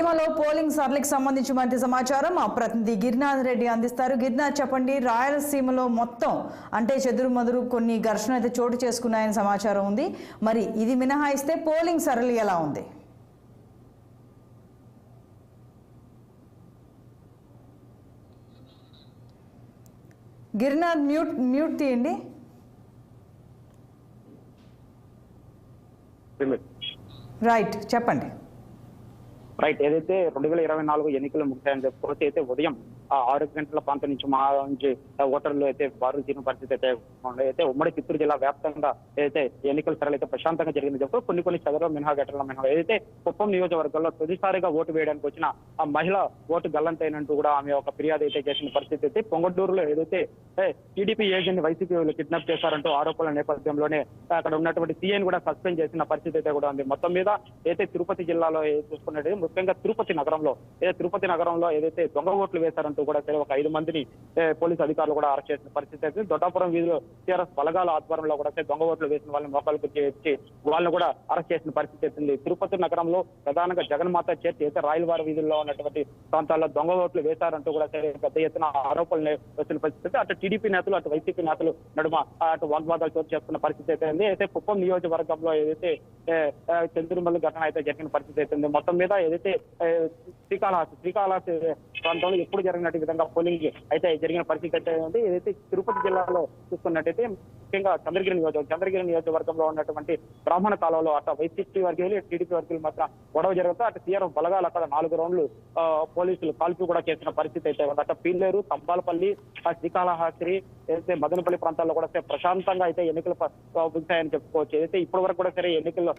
కార్యక్రమంలో పోలింగ్ సరళికి సంబంధించి మరింత సమాచారం మా ప్రతినిధి గిరినాథ్ రెడ్డి అందిస్తారు. గిరినాథ్, చెప్పండి. రాయలసీమలో మొత్తం అంటే చెదురుమదురు కొన్ని ఘర్షణ అయితే చోటు చేసుకున్నాయని సమాచారం ఉంది. మరి ఇది మినహాయిస్తే పోలింగ్ సరళి ఎలా ఉంది? గిరినాథ్, మ్యూట్ తీయండి. రైట్, చెప్పండి. రైట్, ఏదైతే 2024 ఎన్నికలు ముగిశాయని చెప్పుకోవచ్చు. అయితే ఉదయం 6 గంటల ప్రాంతం నుంచి ఓటర్లు అయితే బారులు తీరిన పరిస్థితి అయితే ఉమ్మడి చిత్తూరు జిల్లా వ్యాప్తంగా ఏదైతే ఎన్నికల సరళి అయితే ప్రశాంతంగా జరిగింది చెప్తూ కొన్ని చదువులో మినహా ఘటనల మినహా ఏదైతే కుప్పం నియోజకవర్గంలో తొలిసారిగా ఓటు వేయడానికి వచ్చిన ఆ మహిళ ఓటు గల్లంతైనంటూ కూడా ఆమె ఒక ఫిర్యాదు అయితే చేసిన పరిస్థితి అయితే పొంగడూరులో ఏదైతే టీడీపీ ఏజెంట్ వైసీపీ కిడ్నాప్ చేశారంటూ ఆరోపణల నేపథ్యంలోనే అక్కడ ఉన్నటువంటి సీఎన్ కూడా సస్పెండ్ చేసిన పరిస్థితి అయితే కూడా ఉంది. మొత్తం మీద అయితే తిరుపతి జిల్లాలో చూసుకున్నట్టు ముఖ్యంగా తిరుపతి నగరంలో ఏదైతే దొంగ ఓట్లు వేశారంటూ కూడా సరే ఒక 5 మందిని పోలీసు అధికారులు కూడా అరెస్ట్ చేసిన పరిస్థితి అయితే దొడ్డాపురం వీధిలో టీఆర్ఎస్ బలగాల ఆధ్వర్యంలో కూడా దొంగ ఓట్లు వేసిన వాళ్ళని మోకాలకు చేర్చి వాళ్ళని కూడా అరెస్ట్ చేసిన పరిస్థితి అవుతుంది. తిరుపతి నగరంలో ప్రధానంగా జగన్మాత చర్చ్ అయితే రాయలవారి వీధుల్లో ఉన్నటువంటి ప్రాంతాల్లో దొంగ ఓట్లు వేశారంటూ కూడా సరే పెద్ద ఎత్తున ఆరోపణలు వచ్చిన పరిస్థితి. అటు టీడీపీ నేతలు అటు వైసీపీ నేతలు నడుమ అటు వాగ్వాదాలు చోటు చేసుకున్న పరిస్థితి అయితే ఉంది. అయితే కుప్పం నియోజకవర్గంలో ఏదైతే చంద్రుమల్లి ఘటన అయితే జరిగిన పరిస్థితి అవుతుంది. మొత్తం మీద ఏదైతే శ్రీకాళహస్తి ప్రాంతంలో ఎప్పుడు జరిగినట్టు విధంగా పోలింగ్ అయితే జరిగిన పరిస్థితి అయితే ఉంది. ఏదైతే తిరుపతి జిల్లాలో చూసుకున్నట్టయితే ముఖ్యంగా చంద్రగిరి నియోజకవర్గంలో ఉన్నటువంటి బ్రాహ్మణ కాలంలో అటు వైసీపీ వర్గీయులు టీడీపీ వర్గీయులు మాత్రం గొడవ జరుగుతూ అటు టీఆర్ఎస్ బలగాలు అక్కడ 4 రౌండ్లు పోలీసులు కాల్పి కూడా చేసిన పరిస్థితి అయితే ఉంది. అటు పీలేరు, తంబాలపల్లి, శ్రీకాళహస్తి, ఏదైతే మదనపల్లి ప్రాంతాల్లో కూడా ప్రశాంతంగా అయితే ఎన్నికలు ముగిశాయని చెప్పుకోవచ్చు. ఏదైతే ఇప్పటి వరకు కూడా సరే ఎన్నికల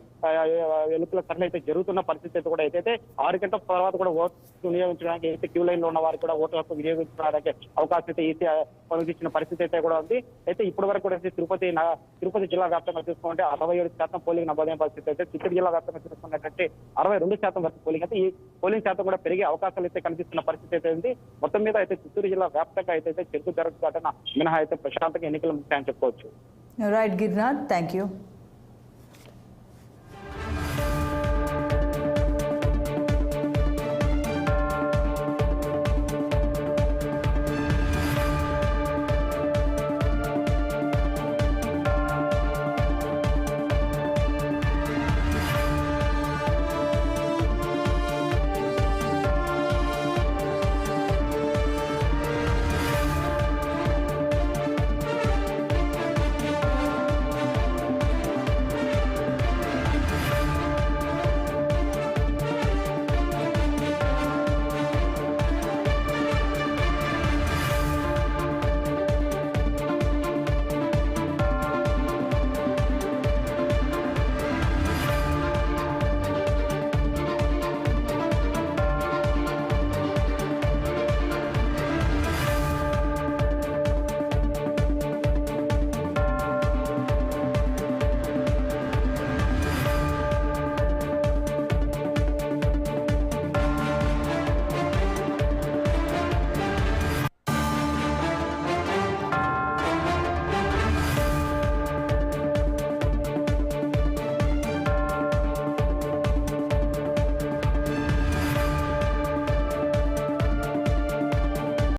సరళి అయితే జరుగుతున్న పరిస్థితి కూడా అయితే 6 గంటల తర్వాత కూడా ఓటు వినియోగించడానికి అయితే క్యూ లైన్ లో ఉన్న వారికి కూడా ఓటు హక్కు వినియోగించడానికి అవకాశం అయితే పొందించిన పరిస్థితి అయితే కూడా ఉంది. అయితే ఇప్పటి వరకు కూడా తిరుపతి జిల్లా వ్యాప్తంగా చూసుకుంటే 67% పోలింగ్ నమోదైన పరిస్థితి అయితే చిత్తూరు జిల్లా వ్యాప్తంగా చూసుకున్నట్లయితే 62% వరకు పోలింగ్ అయితే ఈ పోలింగ్ శాతం కూడా పెరిగే అవకాశాలు అయితే కనిపిస్తున్న పరిస్థితి అయితే ఉంది. మొత్తం మీద అయితే చిత్తూరు జిల్లా వ్యాప్తంగా అయితే చెరుకు ధర ఘటన మినహా అయితే ప్రశాంతంగా ఎన్నికలు ముగిశాయని చెప్పుకోవచ్చు. Right Girinath, thank you.